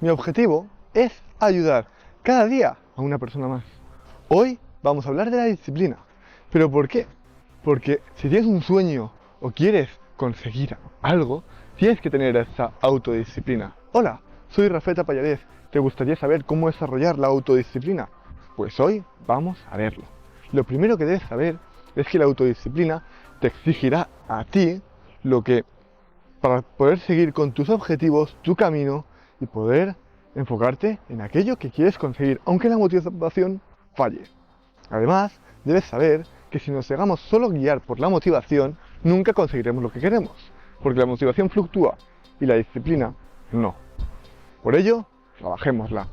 Mi objetivo es ayudar cada día a una persona más. Hoy vamos a hablar de la disciplina. ¿Pero por qué? Porque si tienes un sueño o quieres conseguir algo, tienes que tener esa autodisciplina. Hola, soy Rafeta Pallarés. ¿Te gustaría saber cómo desarrollar la autodisciplina? Pues hoy vamos a verlo. Lo primero que debes saber es que la autodisciplina te exigirá a ti lo que para poder seguir con tus objetivos, tu camino y poder enfocarte en aquello que quieres conseguir, aunque la motivación falle. Además, debes saber que si nos dejamos solo guiar por la motivación, nunca conseguiremos lo que queremos, porque la motivación fluctúa y la disciplina no. Por ello, trabajémosla.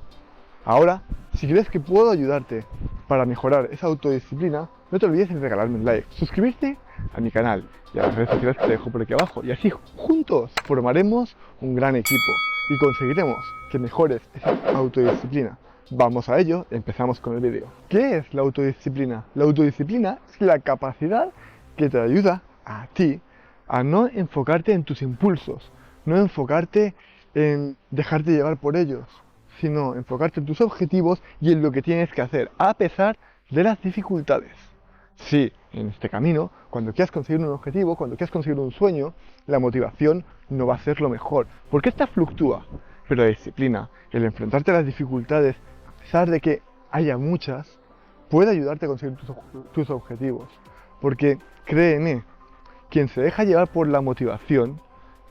Ahora, si crees que puedo ayudarte para mejorar esa autodisciplina, no te olvides de regalarme un like, suscribirte a mi canal y a las redes sociales que te dejo por aquí abajo. Y así juntos formaremos un gran equipo y conseguiremos que mejores esa autodisciplina. Vamos a ello, empezamos con el vídeo. ¿Qué es la autodisciplina? La autodisciplina es la capacidad que te ayuda a ti a no enfocarte en tus impulsos, no enfocarte en dejarte llevar por ellos, sino enfocarte en tus objetivos y en lo que tienes que hacer, a pesar de las dificultades. Sí, en este camino, cuando quieras conseguir un objetivo, cuando quieras conseguir un sueño, la motivación no va a ser lo mejor, porque esta fluctúa, pero la disciplina, el enfrentarte a las dificultades, a pesar de que haya muchas, puede ayudarte a conseguir tus objetivos, porque créeme, quien se deja llevar por la motivación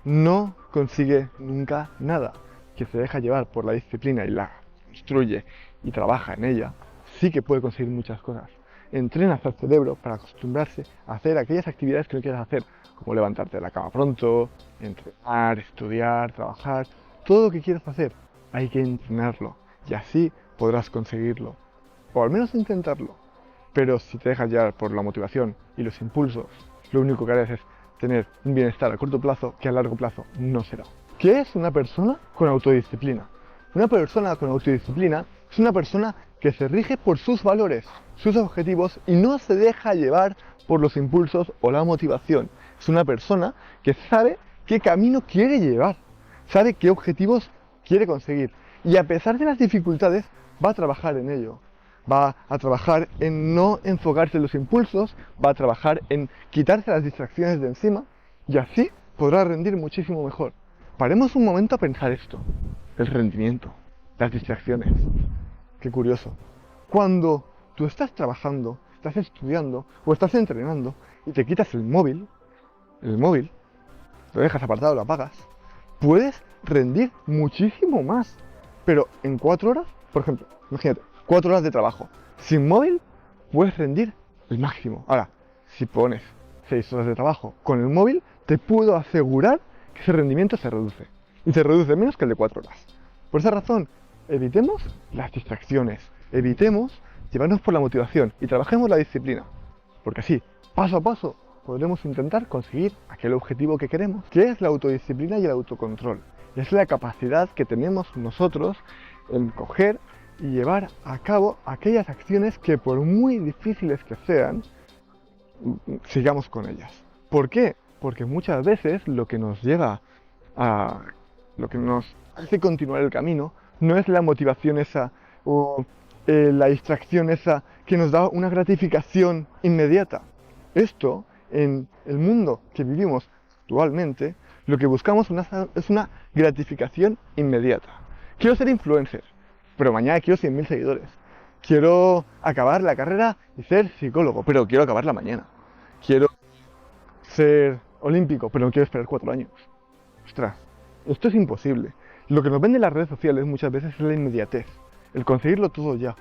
no consigue nunca nada. Quien se deja llevar por la disciplina y la construye y trabaja en ella, sí que puede conseguir muchas cosas. Entrenas al cerebro para acostumbrarse a hacer aquellas actividades que no quieres hacer, como levantarte de la cama pronto, entrenar, estudiar, trabajar, todo lo que quieras hacer, hay que entrenarlo y así podrás conseguirlo, o al menos intentarlo. Pero si te dejas llevar por la motivación y los impulsos, lo único que harás es tener un bienestar a corto plazo que a largo plazo no será. ¿Qué es una persona con autodisciplina? Una persona con autodisciplina es una persona que se rige por sus valores, sus objetivos y no se deja llevar por los impulsos o la motivación. Es una persona que sabe qué camino quiere llevar, sabe qué objetivos quiere conseguir y a pesar de las dificultades va a trabajar en ello. Va a trabajar en no enfocarse en los impulsos, va a trabajar en quitarse las distracciones de encima y así podrá rendir muchísimo mejor. Paremos un momento a pensar esto, el rendimiento, las distracciones. Qué curioso. Cuando tú estás trabajando, estás estudiando o estás entrenando y te quitas el móvil, lo dejas apartado, lo apagas, puedes rendir muchísimo más. Pero en 4 horas, por ejemplo, imagínate, 4 horas de trabajo, sin móvil puedes rendir el máximo. Ahora, si pones 6 horas de trabajo con el móvil, te puedo asegurar que ese rendimiento se reduce. Y se reduce menos que el de 4 horas. Por esa razón, evitemos las distracciones, evitemos llevarnos por la motivación y trabajemos la disciplina. Porque así, paso a paso, podremos intentar conseguir aquel objetivo que queremos. ¿Qué es la autodisciplina y el autocontrol? Es la capacidad que tenemos nosotros en coger y llevar a cabo aquellas acciones que por muy difíciles que sean, sigamos con ellas. ¿Por qué? Porque muchas veces lo que nos lleva a... lo que nos hace continuar el camino no es la motivación esa o la distracción esa que nos da una gratificación inmediata. Esto, en el mundo que vivimos actualmente, lo que buscamos es una gratificación inmediata. Quiero ser influencer, pero mañana quiero 100.000 seguidores. Quiero acabar la carrera y ser psicólogo, pero quiero acabarla mañana. Quiero ser olímpico, pero no quiero esperar 4 años. Ostras, esto es imposible. Lo que nos venden las redes sociales muchas veces es la inmediatez, el conseguirlo todo ya.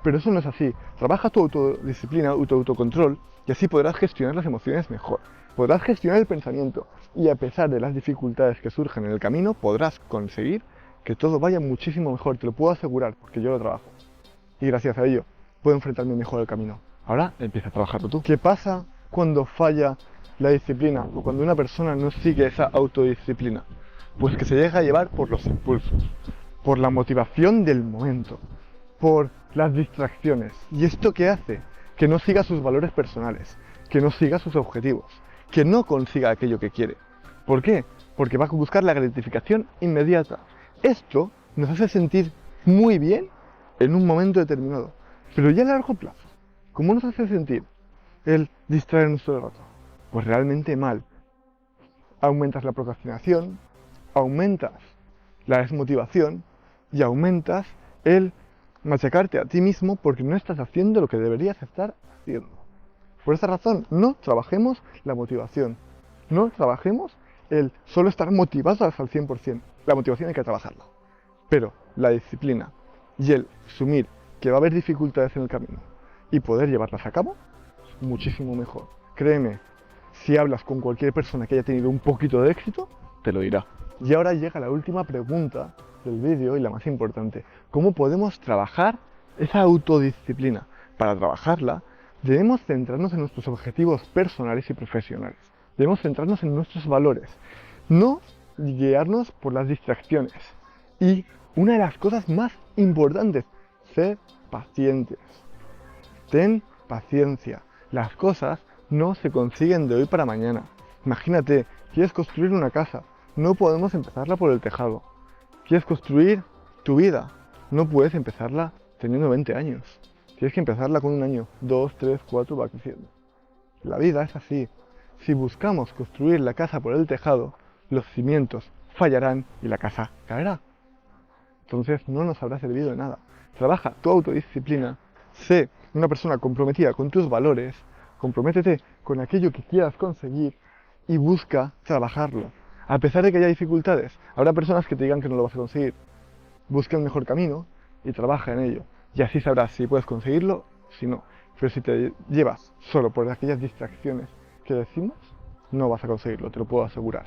Pero eso no es así. Trabaja tu autodisciplina, tu autocontrol, y así podrás gestionar las emociones mejor. Podrás gestionar el pensamiento, y a pesar de las dificultades que surgen en el camino, podrás conseguir que todo vaya muchísimo mejor, te lo puedo asegurar, porque yo lo trabajo. Y gracias a ello, puedo enfrentarme mejor al camino. Ahora empieza a trabajarlo tú. ¿Qué pasa cuando falla la disciplina o cuando una persona no sigue esa autodisciplina? Pues que se deja llevar por los impulsos, por la motivación del momento, por las distracciones. ¿Y esto qué hace? Que no siga sus valores personales, que no siga sus objetivos, que no consiga aquello que quiere. ¿Por qué? Porque va a buscar la gratificación inmediata. Esto nos hace sentir muy bien en un momento determinado. Pero ya a largo plazo, ¿cómo nos hace sentir el distraernos todo el rato? Pues realmente mal. Aumentas la procrastinación, aumentas la desmotivación y aumentas el machacarte a ti mismo porque no estás haciendo lo que deberías estar haciendo. Por esa razón, no trabajemos la motivación. No trabajemos el solo estar motivados al 100%. La motivación hay que trabajarla. Pero la disciplina y el asumir que va a haber dificultades en el camino y poder llevarlas a cabo es muchísimo mejor. Créeme, si hablas con cualquier persona que haya tenido un poquito de éxito, te lo dirá. Y ahora llega la última pregunta del vídeo y la más importante. ¿Cómo podemos trabajar esa autodisciplina? Para trabajarla, debemos centrarnos en nuestros objetivos personales y profesionales. Debemos centrarnos en nuestros valores, no guiarnos por las distracciones. Y una de las cosas más importantes, ser pacientes. Ten paciencia. Las cosas no se consiguen de hoy para mañana. Imagínate, quieres construir una casa, no podemos empezarla por el tejado. Quieres construir tu vida, no puedes empezarla teniendo 20 años. Tienes que empezarla con 1 año, 2, 3, 4, va creciendo. La vida es así. Si buscamos construir la casa por el tejado, los cimientos fallarán y la casa caerá. Entonces no nos habrá servido de nada. Trabaja tu autodisciplina, sé una persona comprometida con tus valores, comprométete con aquello que quieras conseguir y busca trabajarlo. A pesar de que haya dificultades, habrá personas que te digan que no lo vas a conseguir. Busca el mejor camino y trabaja en ello. Y así sabrás si puedes conseguirlo, si no. Pero si te llevas solo por aquellas distracciones que decimos, no vas a conseguirlo, te lo puedo asegurar.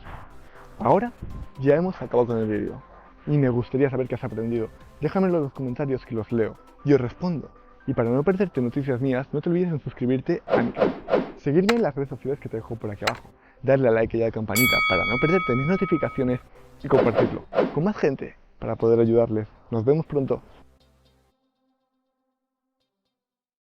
Ahora ya hemos acabado con el vídeo. Y me gustaría saber qué has aprendido. Déjamelo en los comentarios que los leo y os respondo. Y para no perderte noticias mías, no te olvides en suscribirte a mi canal. Seguirme en las redes sociales que te dejo por aquí abajo. Darle a like y a la campanita para no perderte mis notificaciones y compartirlo con más gente para poder ayudarles. Nos vemos pronto.